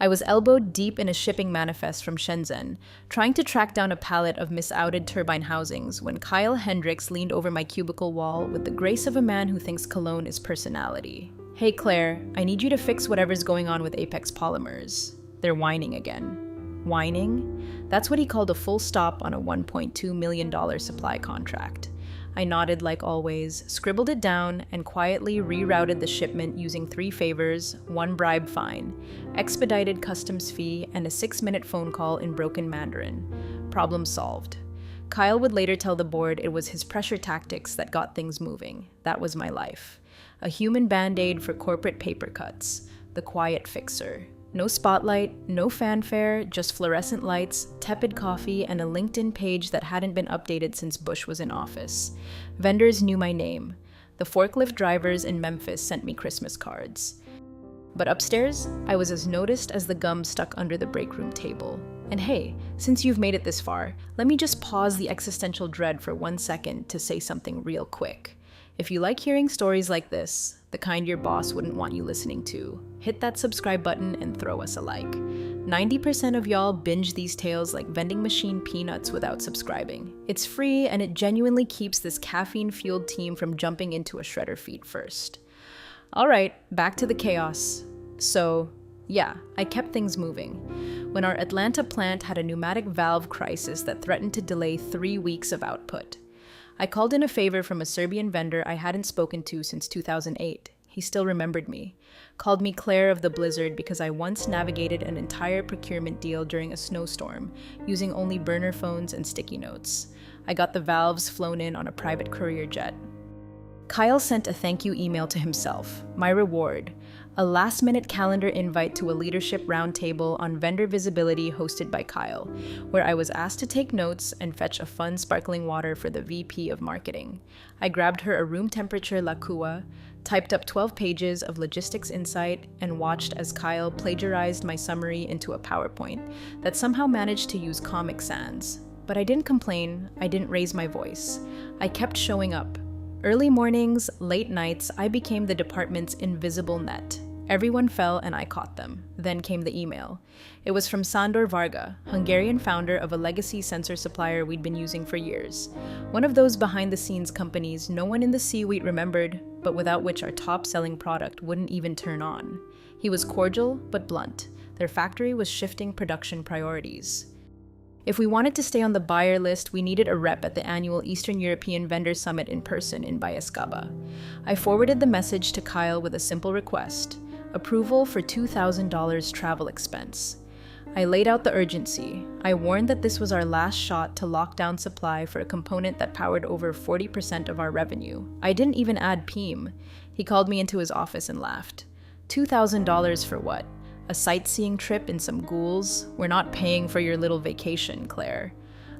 I was elbowed deep in a shipping manifest from Shenzhen, trying to track down a pallet of misouted turbine housings when Kyle Hendricks leaned over my cubicle wall with the grace of a man who thinks cologne is personality. "Hey Claire, I need you to fix whatever's going on with Apex Polymers. They're whining again." Whining? That's what he called a full stop on a $1.2 million supply contract. I nodded like always, scribbled it down, and quietly rerouted the shipment using 3 favors, 1 bribe fine, expedited customs fee, and a 6-minute phone call in broken Mandarin. Problem solved. Kyle would later tell the board it was his pressure tactics that got things moving. That was my life. A human band-aid for corporate paper cuts. The quiet fixer. No spotlight, no fanfare, just fluorescent lights, tepid coffee, and a LinkedIn page that hadn't been updated since Bush was in office. Vendors knew my name. The forklift drivers in Memphis sent me Christmas cards. But upstairs, I was as noticed as the gum stuck under the break room table. And hey, since you've made it this far, let me just pause the existential dread for 1 second to say something real quick. If you like hearing stories like this, the kind your boss wouldn't want you listening to, hit that subscribe button and throw us a like. 90% of y'all binge these tales like vending machine peanuts without subscribing. It's free and it genuinely keeps this caffeine-fueled team from jumping into a shredder feet first. All right, back to the chaos. So, yeah, I kept things moving. When our Atlanta plant had a pneumatic valve crisis that threatened to delay 3 weeks of output. I called in a favor from a Serbian vendor I hadn't spoken to since 2008. He still remembered me. Called me Claire of the Blizzard because I once navigated an entire procurement deal during a snowstorm, using only burner phones and sticky notes. I got the valves flown in on a private courier jet. Kyle sent a thank you email to himself, my reward, a last-minute calendar invite to a leadership roundtable on vendor visibility hosted by Kyle, where I was asked to take notes and fetch a fun sparkling water for the VP of marketing. I grabbed her a room temperature La Cua, typed up 12 pages of logistics insight, and watched as Kyle plagiarized my summary into a PowerPoint that somehow managed to use Comic Sans. But I didn't complain, I didn't raise my voice. I kept showing up. Early mornings, late nights, I became the department's invisible net. Everyone fell and I caught them. Then came the email. It was from Sandor Varga, Hungarian founder of a legacy sensor supplier we'd been using for years. One of those behind-the-scenes companies no one in the C-suite remembered, but without which our top-selling product wouldn't even turn on. He was cordial, but blunt. Their factory was shifting production priorities. If we wanted to stay on the buyer list, we needed a rep at the annual Eastern European Vendor Summit in person in Bayaskaba. I forwarded the message to Kyle with a simple request: approval for $2,000 travel expense. I laid out the urgency. I warned that this was our last shot to lock down supply for a component that powered over 40% of our revenue. I didn't even add PEEM. He called me into his office and laughed. $2,000 for what? A sightseeing trip in some ghouls? We're not paying for your little vacation, Claire.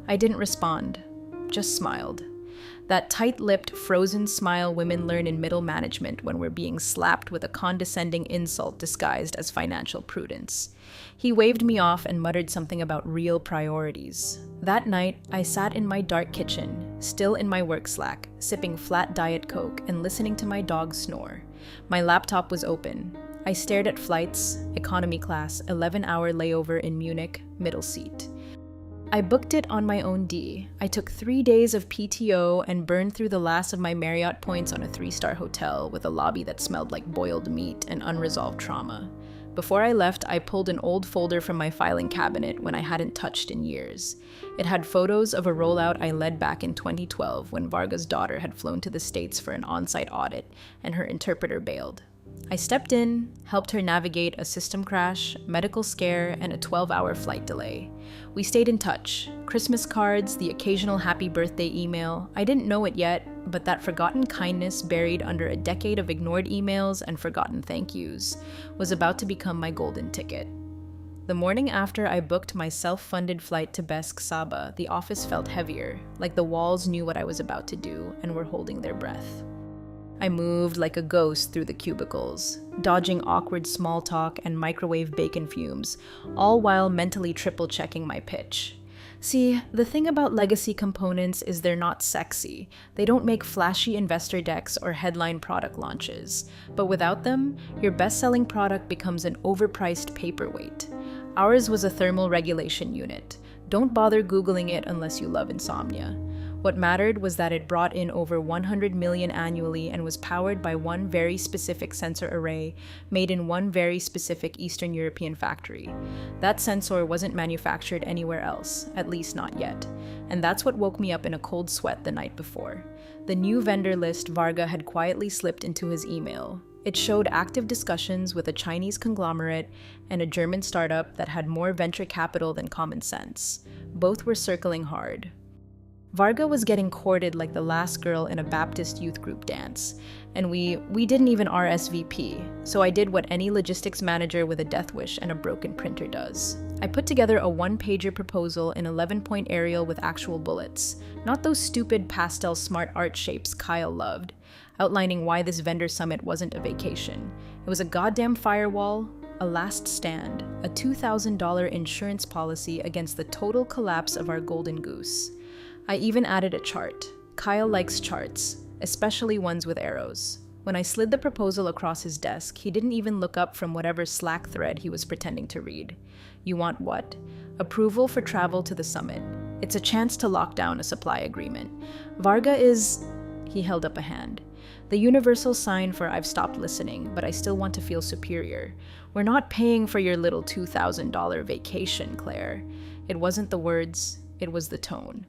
I didn't respond, just smiled. That tight-lipped, frozen smile women learn in middle management when we're being slapped with a condescending insult disguised as financial prudence. He waved me off and muttered something about real priorities. That night, I sat in my dark kitchen, still in my work slack, sipping flat Diet Coke and listening to my dog snore. My laptop was open. I stared at flights, economy class, 11-hour layover in Munich, middle seat. I booked it on my own D. I took 3 days of PTO and burned through the last of my Marriott points on a 3-star hotel with a lobby that smelled like boiled meat and unresolved trauma. Before I left, I pulled an old folder from my filing cabinet when I hadn't touched in years. It had photos of a rollout I led back in 2012 when Varga's daughter had flown to the States for an on-site audit and her interpreter bailed. I stepped in, helped her navigate a system crash, medical scare, and a 12-hour flight delay. We stayed in touch. Christmas cards, the occasional happy birthday email. I didn't know it yet, but that forgotten kindness buried under a decade of ignored emails and forgotten thank yous was about to become my golden ticket. The morning after I booked my self-funded flight to Besk Saba, the office felt heavier, like the walls knew what I was about to do and were holding their breath. I moved like a ghost through the cubicles, dodging awkward small talk and microwave bacon fumes, all while mentally triple-checking my pitch. See, the thing about legacy components is they're not sexy. They don't make flashy investor decks or headline product launches. But without them, your best-selling product becomes an overpriced paperweight. Ours was a thermal regulation unit. Don't bother Googling it unless you love insomnia. What mattered was that it brought in over 100 million annually and was powered by one very specific sensor array made in one very specific Eastern European factory. That sensor wasn't manufactured anywhere else, at least not yet. And that's what woke me up in a cold sweat the night before. The new vendor list Varga had quietly slipped into his email. It showed active discussions with a Chinese conglomerate and a German startup that had more venture capital than common sense. Both were circling hard. Varga was getting courted like the last girl in a Baptist youth group dance, and we didn't even RSVP, so I did what any logistics manager with a death wish and a broken printer does. I put together a one-pager proposal in 11-point Arial with actual bullets, not those stupid pastel smart art shapes Kyle loved, outlining why this vendor summit wasn't a vacation. It was a goddamn firewall, a last stand, a $2,000 insurance policy against the total collapse of our golden goose. I even added a chart. Kyle likes charts, especially ones with arrows. When I slid the proposal across his desk, he didn't even look up from whatever Slack thread he was pretending to read. You want what? Approval for travel to the summit. It's a chance to lock down a supply agreement. Varga is... He held up a hand. The universal sign for I've stopped listening, but I still want to feel superior. We're not paying for your little $2,000 vacation, Claire. It wasn't the words, it was the tone.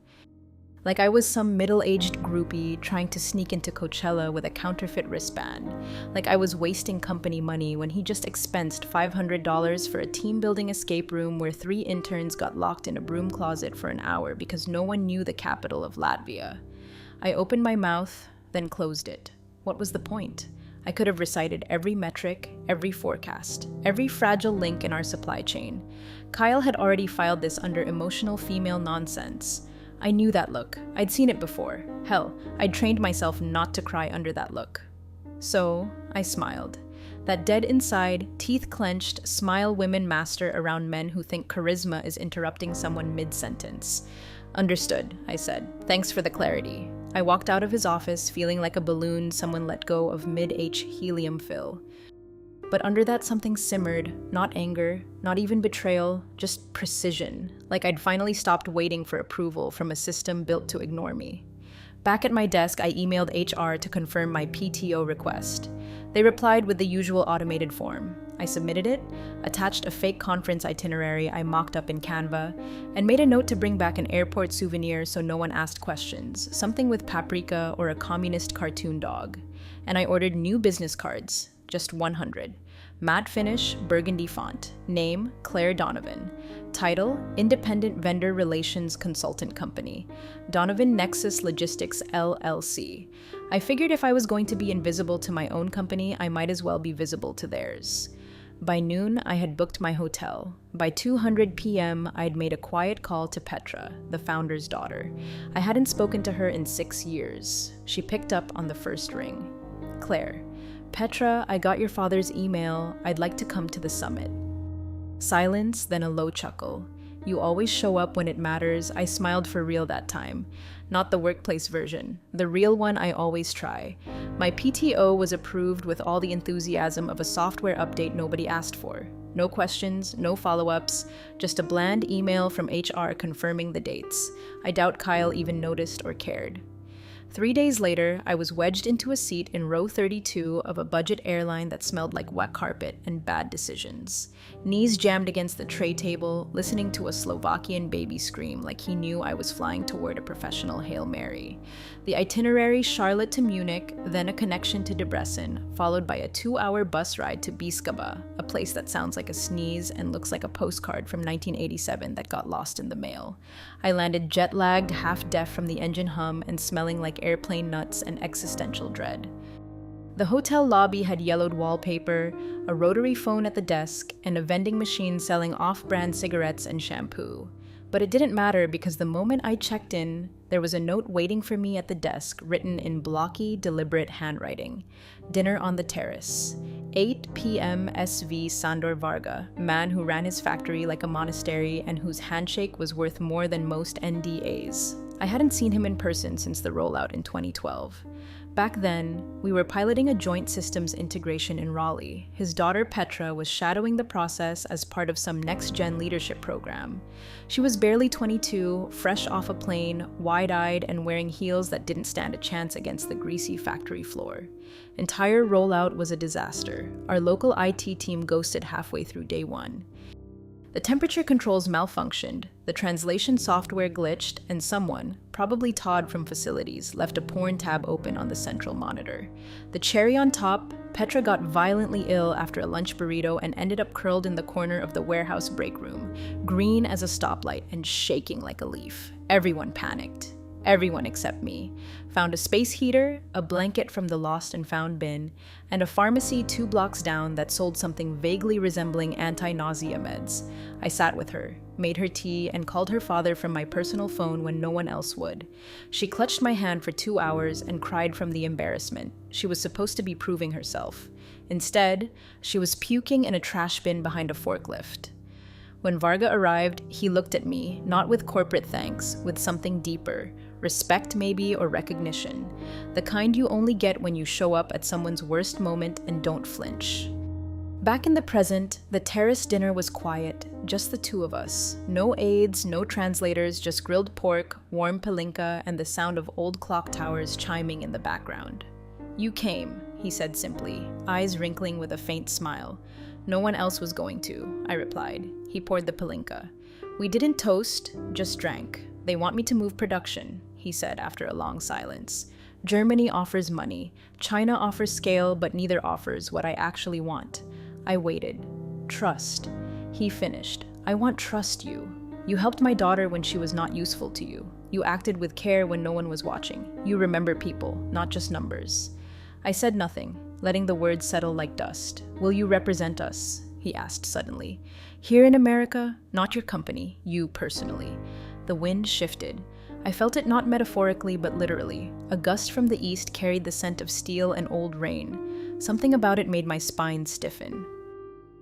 Like I was some middle-aged groupie trying to sneak into Coachella with a counterfeit wristband. Like I was wasting company money when he just expensed $500 for a team-building escape room where 3 interns got locked in a broom closet for an hour because no one knew the capital of Latvia. I opened my mouth, then closed it. What was the point? I could have recited every metric, every forecast, every fragile link in our supply chain. Kyle had already filed this under emotional female nonsense. I knew that look. I'd seen it before. Hell, I'd trained myself not to cry under that look. So, I smiled. That dead inside, teeth clenched, smile women master around men who think charisma is interrupting someone mid-sentence. Understood, I said. Thanks for the clarity. I walked out of his office feeling like a balloon someone let go of mid-H helium fill. But under that something simmered, not anger, not even betrayal, just precision, like I'd finally stopped waiting for approval from a system built to ignore me. Back at my desk, I emailed HR to confirm my PTO request. They replied with the usual automated form. I submitted it, attached a fake conference itinerary I mocked up in Canva, and made a note to bring back an airport souvenir so no one asked questions, something with paprika or a communist cartoon dog. And I ordered new business cards, just 100. Matte finish, burgundy font. Name, Claire Donovan. Title, Independent Vendor Relations Consultant Company. Donovan Nexus Logistics LLC. I figured if I was going to be invisible to my own company, I might as well be visible to theirs. By noon, I had booked my hotel. By 2:00 p.m., I'd made a quiet call to Petra, the founder's daughter. I hadn't spoken to her in 6 years. She picked up on the first ring. Claire. Petra, I got your father's email. I'd like to come to the summit. Silence, then a low chuckle. You always show up when it matters. I smiled for real that time. Not the workplace version. The real one I always try. My PTO was approved with all the enthusiasm of a software update nobody asked for. No questions, no follow-ups, just a bland email from HR confirming the dates. I doubt Kyle even noticed or cared. 3 days later, I was wedged into a seat in row 32 of a budget airline that smelled like wet carpet and bad decisions. Knees jammed against the tray table, listening to a Slovakian baby scream like he knew I was flying toward a professional Hail Mary. The itinerary Charlotte to Munich, then a connection to Debrecen, followed by a 2-hour bus ride to Biskaba, a place that sounds like a sneeze and looks like a postcard from 1987 that got lost in the mail. I landed jet-lagged, half-deaf from the engine hum and smelling like airplane nuts and existential dread. The hotel lobby had yellowed wallpaper, a rotary phone at the desk, and a vending machine selling off-brand cigarettes and shampoo. But it didn't matter because the moment I checked in, there was a note waiting for me at the desk written in blocky, deliberate handwriting. Dinner on the terrace. 8 p.m. SV Sandor Varga, man who ran his factory like a monastery and whose handshake was worth more than most NDAs. I hadn't seen him in person since the rollout in 2012. Back then, we were piloting a joint systems integration in Raleigh. His daughter Petra was shadowing the process as part of some next-gen leadership program. She was barely 22, fresh off a plane, wide-eyed, and wearing heels that didn't stand a chance against the greasy factory floor. Entire rollout was a disaster. Our local IT team ghosted halfway through day one. The temperature controls malfunctioned, the translation software glitched, and someone, probably Todd from facilities, left a porn tab open on the central monitor. The cherry on top, Petra got violently ill after a lunch burrito and ended up curled in the corner of the warehouse break room, green as a stoplight and shaking like a leaf. Everyone panicked. Everyone except me. Found a space heater, a blanket from the lost and found bin, and a pharmacy 2 blocks down that sold something vaguely resembling anti-nausea meds. I sat with her, made her tea, and called her father from my personal phone when no one else would. She clutched my hand for 2 hours and cried from the embarrassment. She was supposed to be proving herself. Instead, she was puking in a trash bin behind a forklift. When Varga arrived, he looked at me, not with corporate thanks, with something deeper. Respect maybe, or recognition. The kind you only get when you show up at someone's worst moment and don't flinch. Back in the present, the terrace dinner was quiet, just the two of us. No aides, no translators, just grilled pork, warm palinka, and the sound of old clock towers chiming in the background. "You came," he said simply, eyes wrinkling with a faint smile. "No one else was going to," I replied. He poured the palinka. "We didn't toast, just drank. They want me to move production," he said after a long silence. "Germany offers money. China offers scale, but neither offers what I actually want." I waited. "Trust." He finished. "I want trust you. You helped my daughter when she was not useful to you. You acted with care when no one was watching. You remember people, not just numbers." I said nothing, letting the words settle like dust. "Will you represent us?" he asked suddenly. "Here in America, not your company, you personally." The wind shifted. I felt it not metaphorically but literally. A gust from the east carried the scent of steel and old rain. Something about it made my spine stiffen.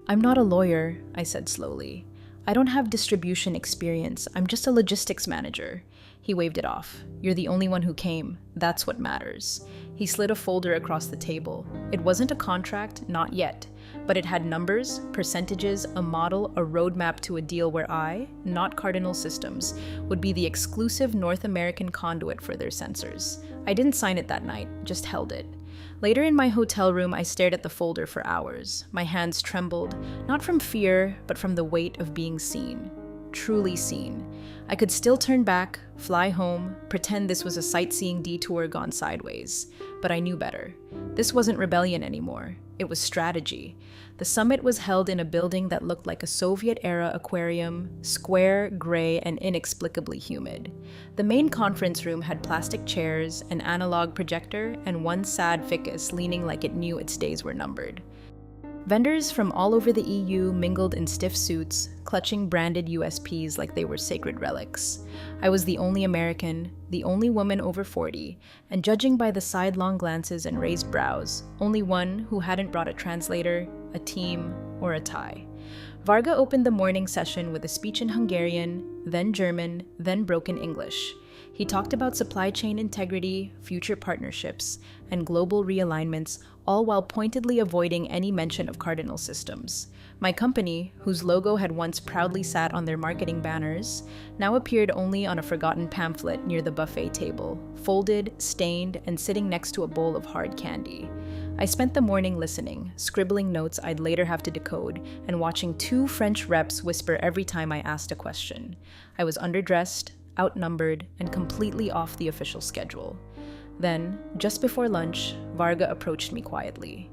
"I'm not a lawyer," I said slowly. "I don't have distribution experience. I'm just a logistics manager." He waved it off. "You're the only one who came. That's what matters." He slid a folder across the table. It wasn't a contract, not yet, but it had numbers, percentages, a model, a roadmap to a deal where I, not Cardinal Systems, would be the exclusive North American conduit for their sensors. I didn't sign it that night, just held it. Later in my hotel room, I stared at the folder for hours. My hands trembled, not from fear, but from the weight of being seen. Truly seen. I could still turn back, fly home, pretend this was a sightseeing detour gone sideways. But I knew better. This wasn't rebellion anymore. It was strategy. The summit was held in a building that looked like a Soviet-era aquarium, square, gray, and inexplicably humid. The main conference room had plastic chairs, an analog projector, and one sad ficus leaning like it knew its days were numbered. Vendors from all over the EU mingled in stiff suits, clutching branded USPs like they were sacred relics. I was the only American, the only woman over 40, and judging by the sidelong glances and raised brows, only one who hadn't brought a translator, a team, or a tie. Varga opened the morning session with a speech in Hungarian, then German, then broken English. He talked about supply chain integrity, future partnerships, and global realignments, all while pointedly avoiding any mention of Cardinal Systems. My company, whose logo had once proudly sat on their marketing banners, now appeared only on a forgotten pamphlet near the buffet table, folded, stained, and sitting next to a bowl of hard candy. I spent the morning listening, scribbling notes I'd later have to decode, and watching 2 French reps whisper every time I asked a question. I was underdressed, outnumbered, and completely off the official schedule. Then, just before lunch, Varga approached me quietly.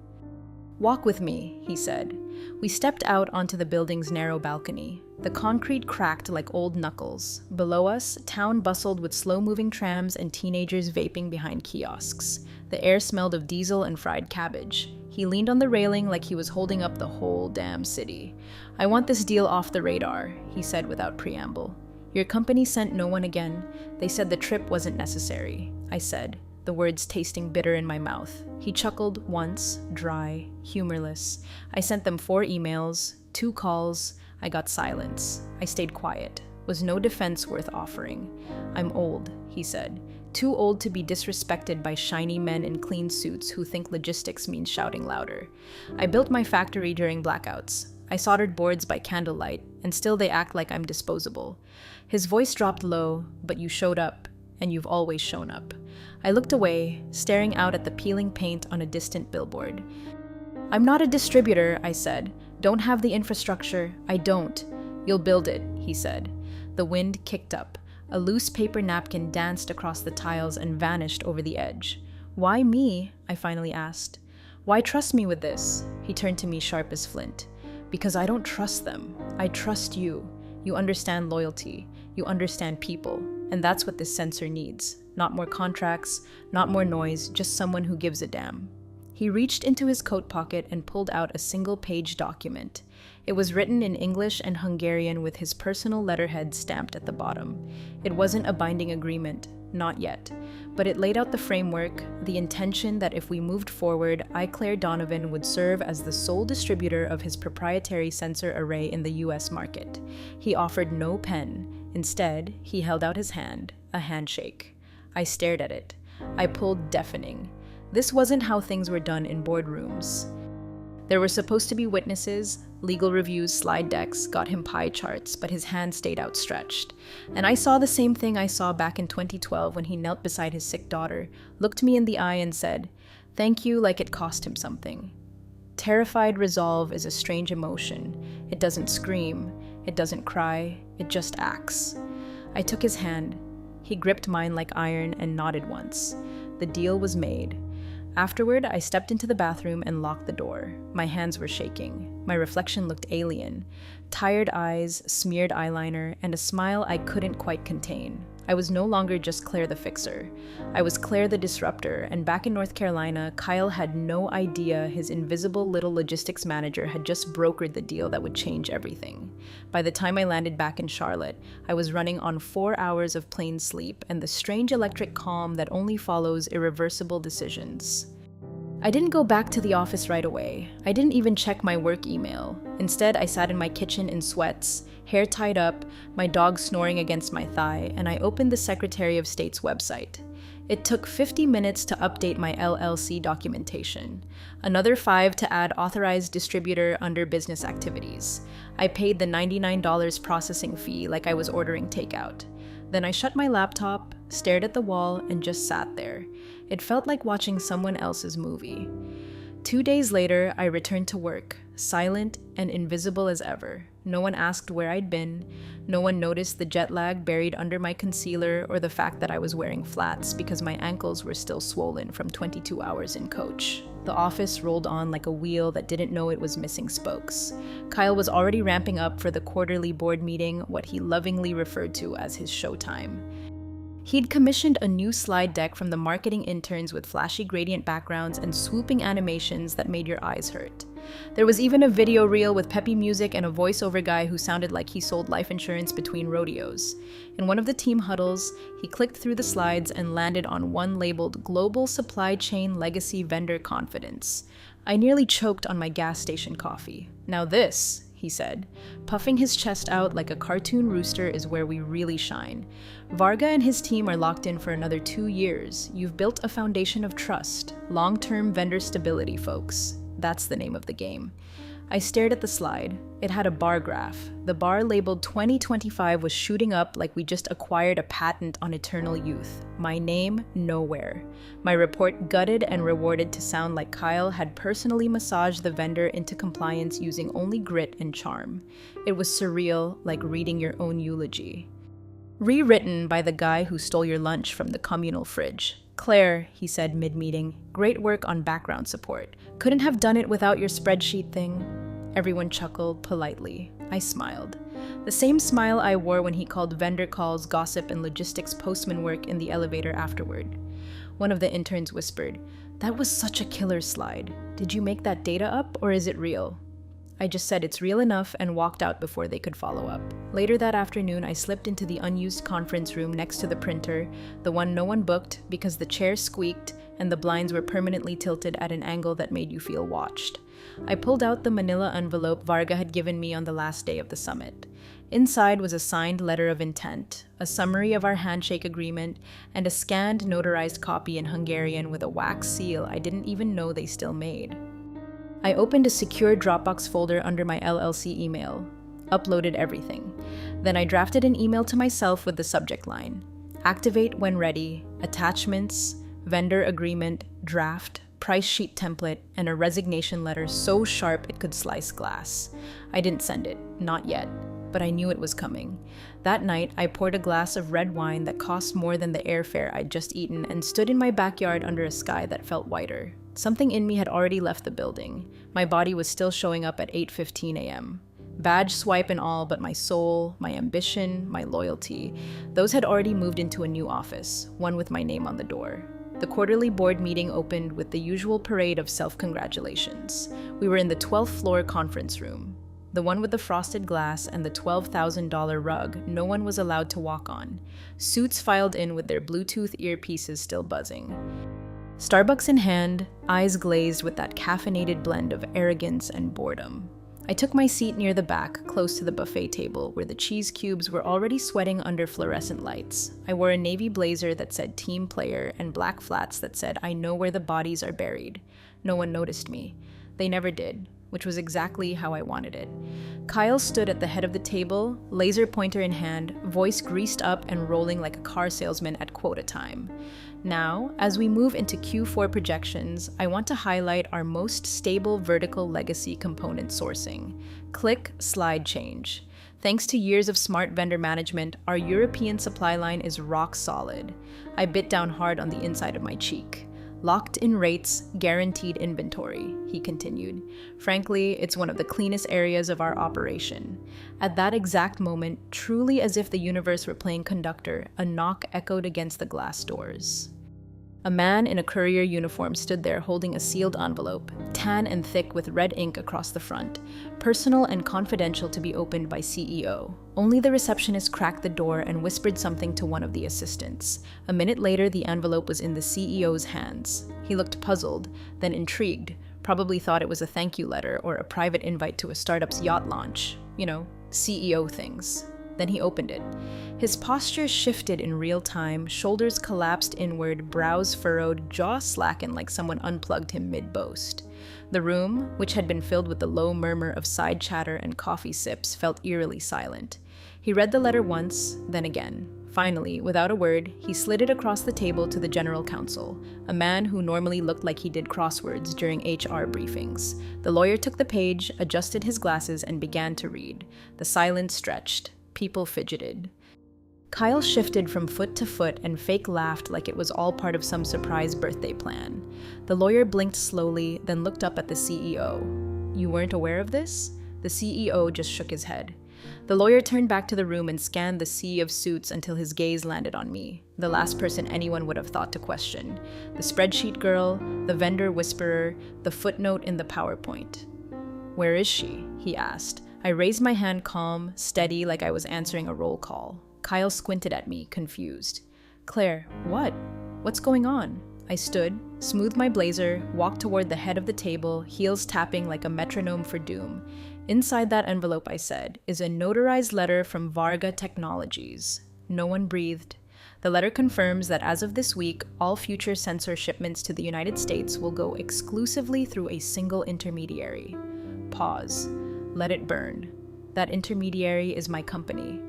"Walk with me," he said. We stepped out onto the building's narrow balcony. The concrete cracked like old knuckles. Below us, town bustled with slow-moving trams and teenagers vaping behind kiosks. The air smelled of diesel and fried cabbage. He leaned on the railing like he was holding up the whole damn city. "I want this deal off the radar," he said without preamble. "Your company sent no one again. They said the trip wasn't necessary," I said, the words tasting bitter in my mouth. He chuckled once, dry, humorless. I sent them 4 emails, 2 calls. I got silence. I stayed quiet. Was no defense worth offering. "I'm old," he said. Too old to be disrespected by shiny men in clean suits who think logistics means shouting louder. I built my factory during blackouts. I soldered boards by candlelight, and still they act like I'm disposable. His voice dropped low, but you showed up, and you've always shown up. I looked away, staring out at the peeling paint on a distant billboard. I'm not a distributor, I said. Don't have the infrastructure. I don't. You'll build it, he said. The wind kicked up. A loose paper napkin danced across the tiles and vanished over the edge. Why me? I finally asked. Why trust me with this? He turned to me sharp as flint. Because I don't trust them. I trust you. You understand loyalty. You understand people. And that's what this censor needs. Not more contracts, not more noise, just someone who gives a damn. He reached into his coat pocket and pulled out a single-page document. It was written in English and Hungarian with his personal letterhead stamped at the bottom. It wasn't a binding agreement, not yet, but it laid out the framework, the intention that if we moved forward, I, Claire Donovan, would serve as the sole distributor of his proprietary sensor array in the US market. He offered no pen. Instead, he held out his hand, a handshake. I stared at it. I pulled deafening. This wasn't how things were done in boardrooms. There were supposed to be witnesses, legal reviews, slide decks, got him pie charts, but his hand stayed outstretched. And I saw the same thing I saw back in 2012 when he knelt beside his sick daughter, looked me in the eye and said, "Thank you," like it cost him something. Terrified resolve is a strange emotion. It doesn't scream, it doesn't cry, it just acts. I took his hand. He gripped mine like iron and nodded once. The deal was made. Afterward, I stepped into the bathroom and locked the door. My hands were shaking. My reflection looked alien. Tired eyes, smeared eyeliner, and a smile I couldn't quite contain. I was no longer just Claire the fixer. I was Claire the disruptor, and back in North Carolina, Kyle had no idea his invisible little logistics manager had just brokered the deal that would change everything. By the time I landed back in Charlotte, I was running on 4 hours of plain sleep and the strange electric calm that only follows irreversible decisions. I didn't go back to the office right away. I didn't even check my work email. Instead, I sat in my kitchen in sweats, hair tied up, my dog snoring against my thigh, and I opened the Secretary of State's website. It took 50 minutes to update my LLC documentation, another 5 to add authorized distributor under business activities. I paid the $99 processing fee like I was ordering takeout. Then I shut my laptop, stared at the wall, and just sat there. It felt like watching someone else's movie. 2 days later, I returned to work, silent and invisible as ever. No one asked where I'd been. No one noticed the jet lag buried under my concealer or the fact that I was wearing flats because my ankles were still swollen from 22 hours in coach. The office rolled on like a wheel that didn't know it was missing spokes. Kyle was already ramping up for the quarterly board meeting, what he lovingly referred to as his showtime. He'd commissioned a new slide deck from the marketing interns with flashy gradient backgrounds and swooping animations that made your eyes hurt. There was even a video reel with peppy music and a voiceover guy who sounded like he sold life insurance between rodeos. In one of the team huddles, he clicked through the slides and landed on one labeled Global Supply Chain Legacy Vendor Confidence. I nearly choked on my gas station coffee. Now this, he said, puffing his chest out like a cartoon rooster, is where we really shine. Varga and his team are locked in for another 2 years. You've built a foundation of trust, long-term vendor stability, folks. That's the name of the game. I stared at the slide. It had a bar graph. The bar labeled 2025 was shooting up like we just acquired a patent on eternal youth. My name, nowhere. My report gutted and rewarded to sound like Kyle had personally massaged the vendor into compliance using only grit and charm. It was surreal, like reading your own eulogy. Rewritten by the guy who stole your lunch from the communal fridge. "Claire," he said mid-meeting, "great work on background support. Couldn't have done it without your spreadsheet thing." Everyone chuckled politely. I smiled. The same smile I wore when he called vendor calls, gossip, and logistics postman work in the elevator afterward. One of the interns whispered, "That was such a killer slide. Did you make that data up, or is it real?" I just said it's real enough and walked out before they could follow up. Later that afternoon, I slipped into the unused conference room next to the printer, the one no one booked because the chair squeaked and the blinds were permanently tilted at an angle that made you feel watched. I pulled out the manila envelope Varga had given me on the last day of the summit. Inside was a signed letter of intent, a summary of our handshake agreement, and a scanned notarized copy in Hungarian with a wax seal I didn't even know they still made. I opened a secure Dropbox folder under my LLC email, uploaded everything. Then I drafted an email to myself with the subject line: activate when ready, attachments, vendor agreement, draft, price sheet template, and a resignation letter so sharp it could slice glass. I didn't send it, not yet, but I knew it was coming. That night, I poured a glass of red wine that cost more than the airfare I'd just eaten and stood in my backyard under a sky that felt whiter. Something in me had already left the building. My body was still showing up at 8:15 a.m. Badge swipe and all, but my soul, my ambition, my loyalty, those had already moved into a new office, one with my name on the door. The quarterly board meeting opened with the usual parade of self-congratulations. We were in the 12th floor conference room, the one with the frosted glass and the $12,000 rug no one was allowed to walk on. Suits filed in with their Bluetooth earpieces still buzzing. Starbucks in hand, eyes glazed with that caffeinated blend of arrogance and boredom. I took my seat near the back, close to the buffet table, where the cheese cubes were already sweating under fluorescent lights. I wore a navy blazer that said team player and black flats that said I know where the bodies are buried. No one noticed me. They never did, which was exactly how I wanted it. Kyle stood at the head of the table, laser pointer in hand, voice greased up and rolling like a car salesman at quota time. Now, as we move into Q4 projections, I want to highlight our most stable vertical legacy component sourcing: click, slide, change. Thanks to years of smart vendor management, our European supply line is rock solid. I bit down hard on the inside of my cheek. Locked in rates, guaranteed inventory, he continued. Frankly, it's one of the cleanest areas of our operation. At that exact moment, truly as if the universe were playing conductor, a knock echoed against the glass doors. A man in a courier uniform stood there holding a sealed envelope, tan and thick with red ink across the front, personal and confidential to be opened by CEO. Only the receptionist cracked the door and whispered something to one of the assistants. A minute later, the envelope was in the CEO's hands. He looked puzzled, then intrigued, probably thought it was a thank you letter or a private invite to a startup's yacht launch. You know, CEO things. Then he opened it. His posture shifted in real time, shoulders collapsed inward, brows furrowed, jaw slackened like someone unplugged him mid-boast. The room, which had been filled with the low murmur of side chatter and coffee sips, felt eerily silent. He read the letter once, then again. Finally, without a word, he slid it across the table to the general counsel, a man who normally looked like he did crosswords during HR briefings. The lawyer took the page, adjusted his glasses, and began to read. The silence stretched. People fidgeted. Kyle shifted from foot to foot and fake laughed like it was all part of some surprise birthday plan. The lawyer blinked slowly, then looked up at the CEO. You weren't aware of this? The CEO just shook his head. The lawyer turned back to the room and scanned the sea of suits until his gaze landed on me, the last person anyone would have thought to question. The spreadsheet girl, the vendor whisperer, the footnote in the PowerPoint. Where is she? He asked. I raised my hand calm, steady, like I was answering a roll call. Kyle squinted at me, confused. Claire, what? What's going on? I stood, smoothed my blazer, walked toward the head of the table, heels tapping like a metronome for doom. Inside that envelope, I said, is a notarized letter from Varga Technologies. No one breathed. The letter confirms that as of this week, all future sensor shipments to the United States will go exclusively through a single intermediary. Pause. Let it burn. That intermediary is my company.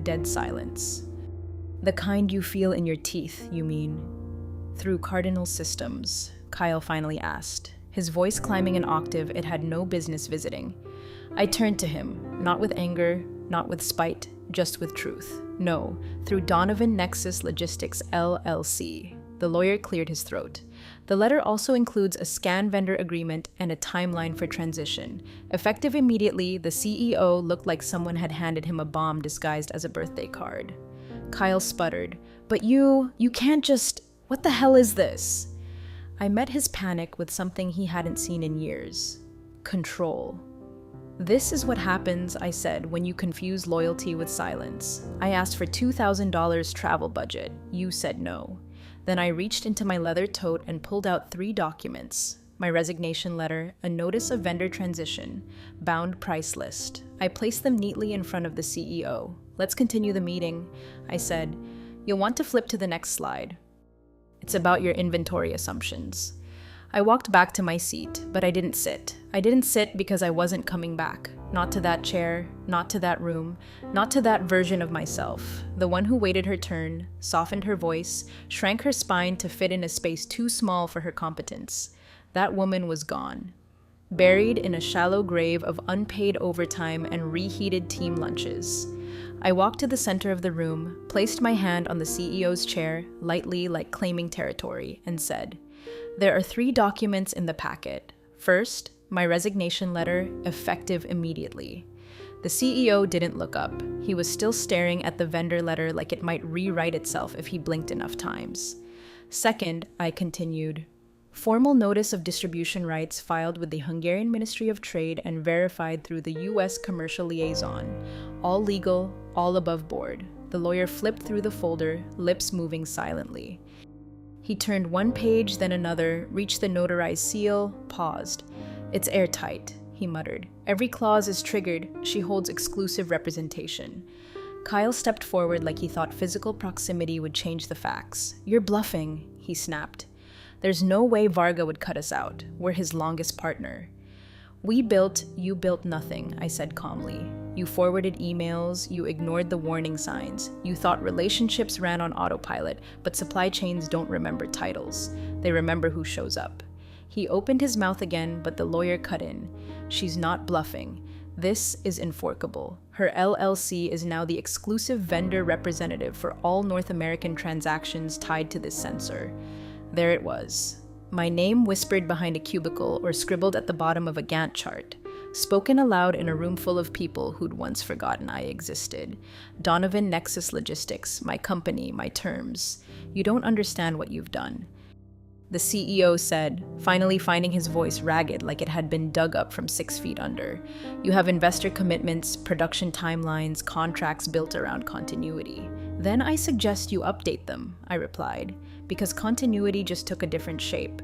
Dead silence. The kind you feel in your teeth, you mean? Through cardinal systems, Kyle finally asked, his voice climbing an octave it had no business visiting. I turned to him, not with anger, not with spite, just with truth. No, through Donovan Nexus Logistics LLC. The lawyer cleared his throat. The letter also includes a scan vendor agreement and a timeline for transition. Effective immediately, the CEO looked like someone had handed him a bomb disguised as a birthday card. Kyle sputtered, but you can't just, what the hell is this? I met his panic with something he hadn't seen in years. Control. This is what happens, I said, when you confuse loyalty with silence. I asked for $2,000 travel budget. You said no. Then I reached into my leather tote and pulled out 3 documents. my resignation letter, a notice of vendor transition, bound price list. I placed them neatly in front of the CEO. "Let's continue the meeting," I said. "You'll want to flip to the next slide. It's about your inventory assumptions." I walked back to my seat, but I didn't sit. I didn't sit because I wasn't coming back. Not to that chair, not to that room, not to that version of myself. The one who waited her turn, softened her voice, shrank her spine to fit in a space too small for her competence. That woman was gone. Buried in a shallow grave of unpaid overtime and reheated team lunches. I walked to the center of the room, placed my hand on the CEO's chair, lightly like claiming territory, and said, "There are 3 documents in the packet. First, my resignation letter, effective immediately." The CEO didn't look up. He was still staring at the vendor letter like it might rewrite itself if he blinked enough times. Second, I continued, formal notice of distribution rights filed with the Hungarian Ministry of Trade and verified through the U.S. Commercial Liaison. All legal, all above board. The lawyer flipped through the folder, lips moving silently. He turned one page, then another, reached the notarized seal, paused. "It's airtight," he muttered. "Every clause is triggered. She holds exclusive representation." Kyle stepped forward like he thought physical proximity would change the facts. "You're bluffing," he snapped. "There's no way Varga would cut us out. We're his longest partner." "We built, you built nothing," I said calmly. "You forwarded emails, you ignored the warning signs. You thought relationships ran on autopilot, but supply chains don't remember titles. They remember who shows up." He opened his mouth again, but the lawyer cut in. "She's not bluffing. This is enforceable. Her LLC is now the exclusive vendor representative for all North American transactions tied to this sensor." There it was. My name whispered behind a cubicle or scribbled at the bottom of a Gantt chart. Spoken aloud in a room full of people who'd once forgotten I existed. Donovan Nexus Logistics, my company, my terms. "You don't understand what you've done." The CEO said, finally finding his voice ragged like it had been dug up from 6 feet under. "You have investor commitments, production timelines, contracts built around continuity." "Then I suggest you update them," I replied, because continuity just took a different shape.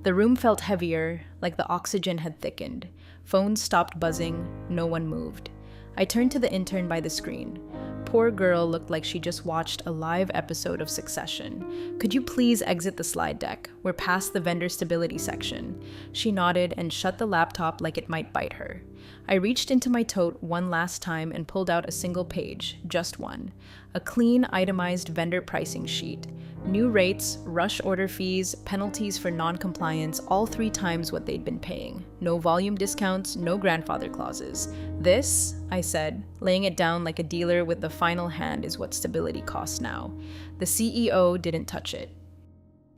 The room felt heavier, like the oxygen had thickened. Phones stopped buzzing, no one moved. I turned to the intern by the screen. Poor girl looked like she just watched a live episode of Succession. "Could you please exit the slide deck? We're past the vendor stability section." She nodded and shut the laptop like it might bite her. I reached into my tote one last time and pulled out a single page, just one. A clean, itemized vendor pricing sheet. New rates, rush order fees, penalties for non-compliance, all 3 times what they'd been paying. No volume discounts, no grandfather clauses. "This," I said, laying it down like a dealer with the final hand, "is what stability costs now." The CEO didn't touch it.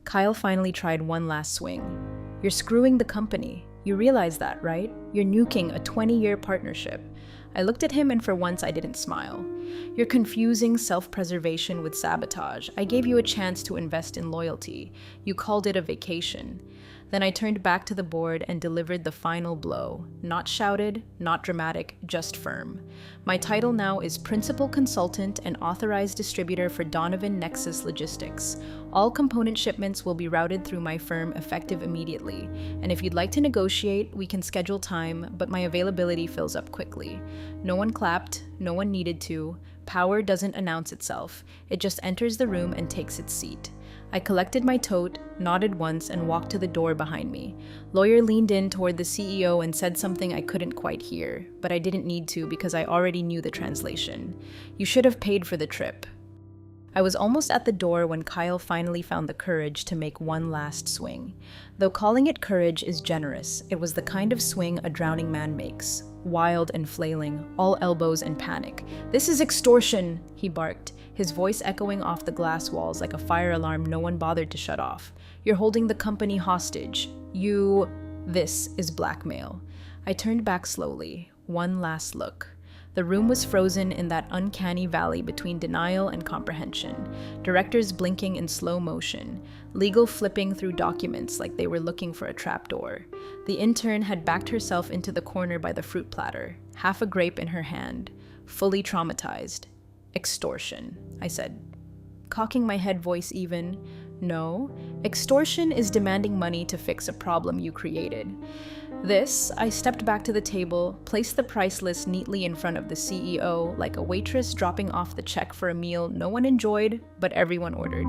Kyle finally tried one last swing. "You're screwing the company. You realize that, right? You're nuking a 20-year partnership." I looked at him and for once I didn't smile. "You're confusing self-preservation with sabotage. I gave you a chance to invest in loyalty. You called it a vacation." Then I turned back to the board and delivered the final blow. Not shouted, not dramatic, just firm. My title now is Principal Consultant and Authorized Distributor for Donovan Nexus Logistics. All component shipments will be routed through my firm effective immediately. And if you'd like to negotiate, we can schedule time, but my availability fills up quickly. No one clapped, no one needed to. Power doesn't announce itself. It just enters the room and takes its seat. I collected my tote, nodded once, and walked to the door behind me. Lawyer leaned in toward the CEO and said something I couldn't quite hear, but I didn't need to because I already knew the translation. "You should have paid for the trip." I was almost at the door when Kyle finally found the courage to make one last swing. Though calling it courage is generous, it was the kind of swing a drowning man makes. Wild and flailing, all elbows and panic. "This is extortion," he barked, his voice echoing off the glass walls like a fire alarm no one bothered to shut off. "You're holding the company hostage. This is blackmail." I turned back slowly, one last look. The room was frozen in that uncanny valley between denial and comprehension. Directors blinking in slow motion. Legal flipping through documents like they were looking for a trapdoor. The intern had backed herself into the corner by the fruit platter, half a grape in her hand, fully traumatized. "Extortion," I said, cocking my head voice even. No, extortion is demanding money to fix a problem you created. I stepped back to the table, placed the price list neatly in front of the CEO, like a waitress dropping off the check for a meal no one enjoyed, but everyone ordered.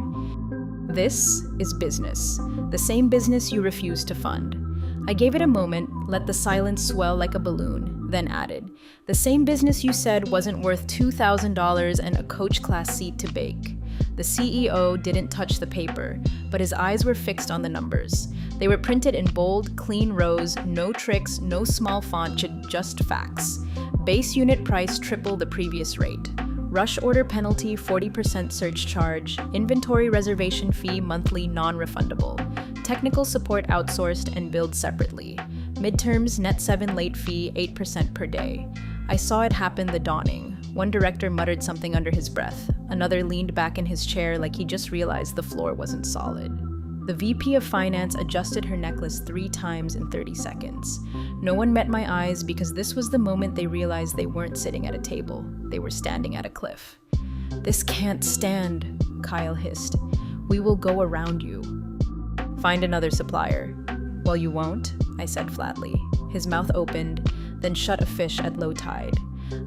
This is business, the same business you refused to fund. I gave it a moment, let the silence swell like a balloon, then added, the same business you said wasn't worth $2,000 and a coach class seat to bake. The CEO didn't touch the paper, but his eyes were fixed on the numbers. They were printed in bold, clean rows, no tricks, no small font, just facts. Base unit price triple the previous rate. Rush order penalty 40% surge charge. Inventory reservation fee monthly non-refundable. Technical support outsourced and billed separately. Midterms net 7 late fee 8% per day. I saw it happen the dawning. One director muttered something under his breath. Another leaned back in his chair like he just realized the floor wasn't solid. The VP of Finance adjusted her necklace 3 times in 30 seconds. No one met my eyes because this was the moment they realized they weren't sitting at a table. They were standing at a cliff. "This can't stand," Kyle hissed. "We will go around you." "Find another supplier." "Well, you won't," I said flatly. His mouth opened, then shut a fish at low tide.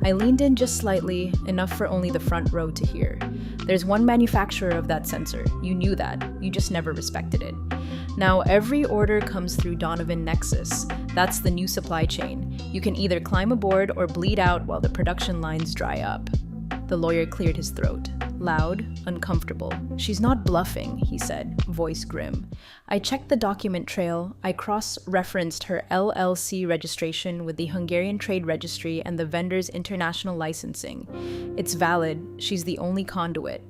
I leaned in just slightly, enough for only the front row to hear. "There's one manufacturer of that sensor. You knew that. You just never respected it. Now every order comes through Donovan Nexus. That's the new supply chain. You can either climb aboard or bleed out while the production lines dry up." The lawyer cleared his throat. Loud, uncomfortable. "She's not bluffing," he said, voice grim. I checked the document trail. I cross-referenced her LLC registration with the Hungarian Trade Registry and the vendor's international licensing. It's valid. She's the only conduit.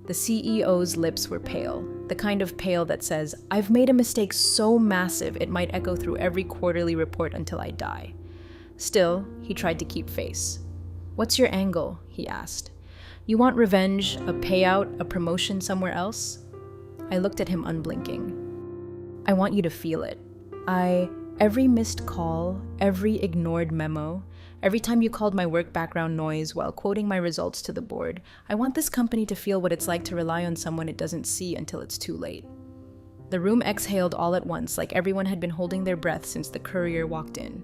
The CEO's lips were pale, the kind of pale that says, "I've made a mistake so massive it might echo through every quarterly report until I die." Still, he tried to keep face. "What's your angle?" he asked. "You want revenge, a payout, a promotion somewhere else?" I looked at him unblinking. "I want you to feel it. Every missed call, every ignored memo, every time you called my work background noise while quoting my results to the board, I want this company to feel what it's like to rely on someone it doesn't see until it's too late." The room exhaled all at once, like everyone had been holding their breath since the courier walked in.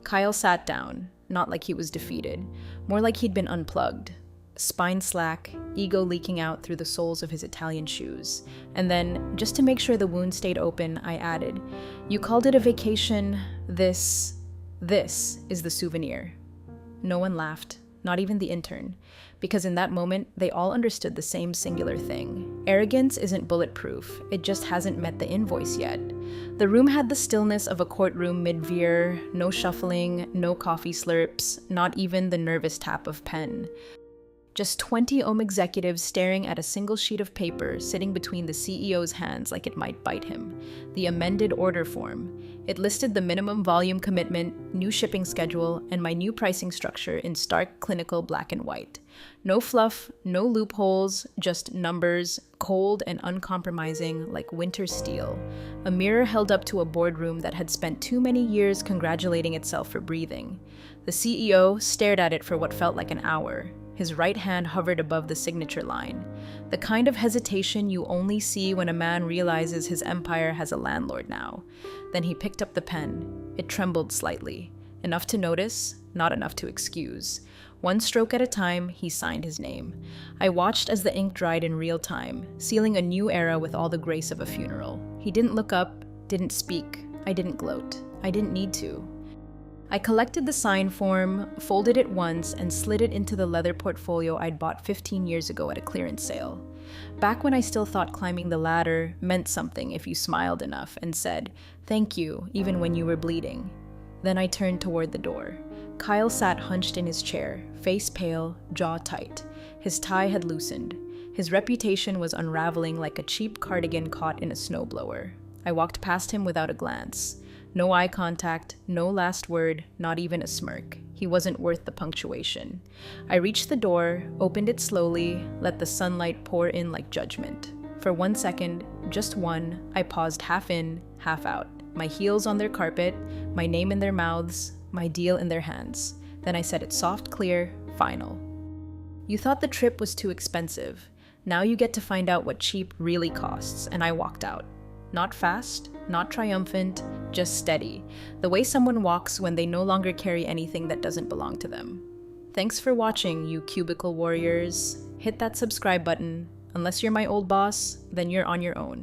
Kyle sat down, not like he was defeated, more like he'd been unplugged. Spine slack, ego leaking out through the soles of his Italian shoes. And then, just to make sure the wound stayed open, I added, "You called it a vacation. This is the souvenir." No one laughed, not even the intern, because in that moment, they all understood the same singular thing. Arrogance isn't bulletproof, it just hasn't met the invoice yet. The room had the stillness of a courtroom mid-veer, no shuffling, no coffee slurps, not even the nervous tap of pen. Just 20 Ohm executives staring at a single sheet of paper sitting between the CEO's hands like it might bite him. The amended order form. It listed the minimum volume commitment, new shipping schedule, and my new pricing structure in stark clinical black and white. No fluff, no loopholes, just numbers, cold and uncompromising like winter steel. A mirror held up to a boardroom that had spent too many years congratulating itself for breathing. The CEO stared at it for what felt like an hour. His right hand hovered above the signature line. The kind of hesitation you only see when a man realizes his empire has a landlord now. Then he picked up the pen. It trembled slightly. Enough to notice, not enough to excuse. One stroke at a time, he signed his name. I watched as the ink dried in real time, sealing a new era with all the grace of a funeral. He didn't look up, didn't speak. I didn't gloat. I didn't need to. I collected the sign form, folded it once, and slid it into the leather portfolio I'd bought 15 years ago at a clearance sale. Back when I still thought climbing the ladder meant something if you smiled enough and said, "Thank you," even when you were bleeding. Then I turned toward the door. Kyle sat hunched in his chair, face pale, jaw tight. His tie had loosened. His reputation was unraveling like a cheap cardigan caught in a snowblower. I walked past him without a glance. No eye contact, no last word, not even a smirk. He wasn't worth the punctuation. I reached the door, opened it slowly, let the sunlight pour in like judgment. For 1 second, just one, I paused half in, half out. My heels on their carpet, my name in their mouths, my deal in their hands. Then I said it soft, clear, final. "You thought the trip was too expensive. Now you get to find out what cheap really costs, and I walked out. Not fast, not triumphant, just steady. The way someone walks when they no longer carry anything that doesn't belong to them. Thanks for watching, you cubicle warriors. Hit that subscribe button. Unless you're my old boss, then you're on your own.